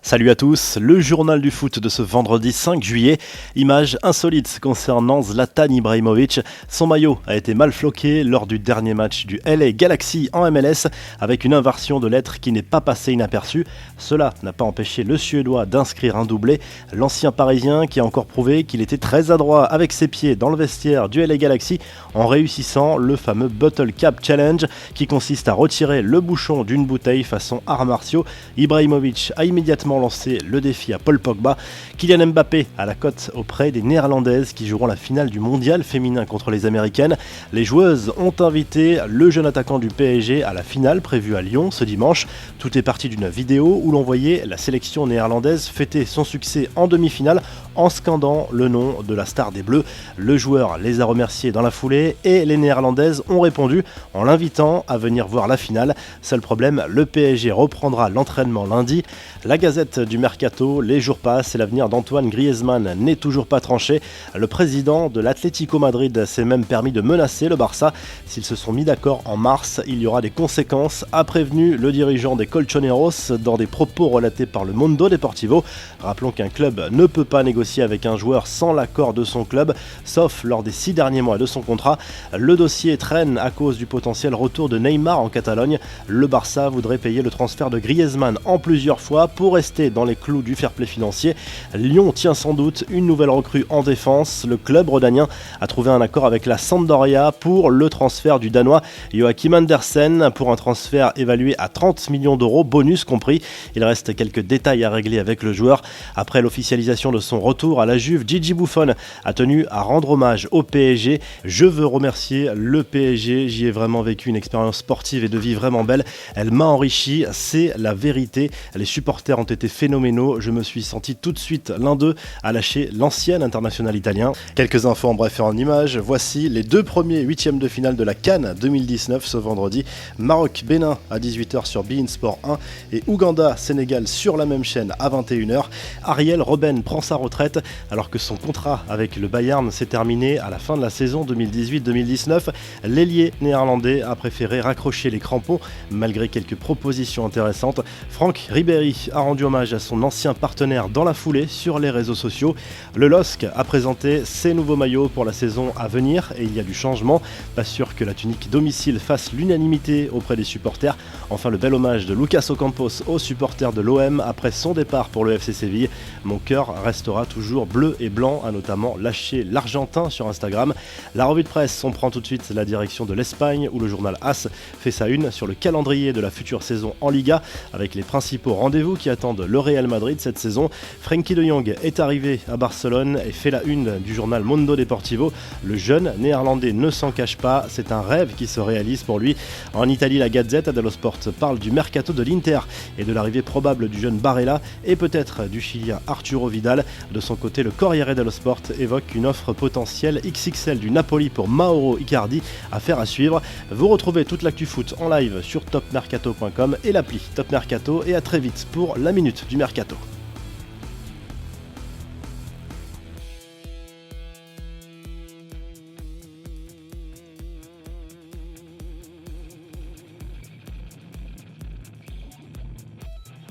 Salut à tous, le journal du foot de ce vendredi 5 juillet. Image insolite concernant Zlatan Ibrahimovic. Son maillot a été mal floqué lors du dernier match du LA Galaxy en MLS avec une inversion de lettres qui n'est pas passée inaperçue. Cela n'a pas empêché le Suédois d'inscrire un doublé. L'ancien Parisien qui a encore prouvé qu'il était très adroit avec ses pieds dans le vestiaire du LA Galaxy en réussissant le fameux Bottle Cap Challenge qui consiste à retirer le bouchon d'une bouteille façon arts martiaux. Ibrahimovic a immédiatement lancé le défi à Paul Pogba. Kylian Mbappé à la cote auprès des Néerlandaises qui joueront la finale du mondial féminin contre les Américaines. Les joueuses ont invité le jeune attaquant du PSG à la finale prévue à Lyon ce dimanche. Tout est parti d'une vidéo où l'on voyait la sélection néerlandaise fêter son succès en demi-finale en scandant le nom de la star des Bleus. Le joueur les a remerciés dans la foulée et les Néerlandaises ont répondu en l'invitant à venir voir la finale. Seul problème, le PSG reprendra l'entraînement lundi. La Gazette du Mercato, les jours passent et l'avenir d'Antoine Griezmann n'est toujours pas tranché. Le président de l'Atlético Madrid s'est même permis de menacer le Barça. S'ils se sont mis d'accord en mars, il y aura des conséquences, a prévenu le dirigeant des Colchoneros dans des propos relatés par le Mundo Deportivo. Rappelons qu'un club ne peut pas négocier avec un joueur sans l'accord de son club, sauf lors des 6 derniers mois de son contrat. Le dossier traîne à cause du potentiel retour de Neymar en Catalogne. Le Barça voudrait payer le transfert de Griezmann en plusieurs fois pour rester dans les clous du fair-play financier. Lyon tient sans doute une nouvelle recrue en défense. Le club rhodanien a trouvé un accord avec la Sampdoria pour le transfert du Danois Joachim Andersen pour un transfert évalué à 30 millions d'euros, bonus compris. Il reste quelques détails à régler avec le joueur. Après l'officialisation de son retour à la Juve, Gigi Buffon a tenu à rendre hommage au PSG. Je veux remercier le PSG, j'y ai vraiment vécu une expérience sportive et de vie vraiment belle. Elle m'a enrichi, c'est la vérité. Les supporters ont été phénoménaux, je me suis senti tout de suite l'un d'eux à lâcher l'ancien international italien. Quelques infos en bref et en images, voici les 2 premiers huitièmes de finale de la CAN 2019 ce vendredi. Maroc-Bénin à 18h sur beIN Sport 1 et Ouganda-Sénégal sur la même chaîne à 21h. Ariel Robben prend sa retraite alors que son contrat avec le Bayern s'est terminé à la fin de la saison 2018-2019. L'ailier néerlandais a préféré raccrocher les crampons malgré quelques propositions intéressantes. Franck Ribéry a rendu hommage à son ancien partenaire dans la foulée sur les réseaux sociaux. Le LOSC a présenté ses nouveaux maillots pour la saison à venir et il y a du changement. Pas sûr que la tunique domicile fasse l'unanimité auprès des supporters. Enfin, le bel hommage de Lucas Ocampos aux supporters de l'OM après son départ pour le FC Séville. Mon cœur restera toujours bleu et blanc, a notamment lâché l'Argentin sur Instagram. La revue de presse, on prend tout de suite la direction de l'Espagne où le journal AS fait sa une sur le calendrier de la future saison en Liga avec les principaux rendez-vous qui attendent le Real Madrid cette saison. Frenkie de Jong est arrivé à Barcelone et fait la une du journal Mundo Deportivo. Le jeune néerlandais ne s'en cache pas, c'est un rêve qui se réalise pour lui. En Italie, la Gazzetta dello Sport parle du mercato de l'Inter et de l'arrivée probable du jeune Barella et peut-être du Chilien Arturo Vidal. De son côté, le Corriere dello Sport évoque une offre potentielle XXL du Napoli pour Mauro Icardi, affaire à suivre. Vous retrouvez toute l'actu foot en live sur topmercato.com et l'appli Top Mercato et à très vite pour la minute du Mercato.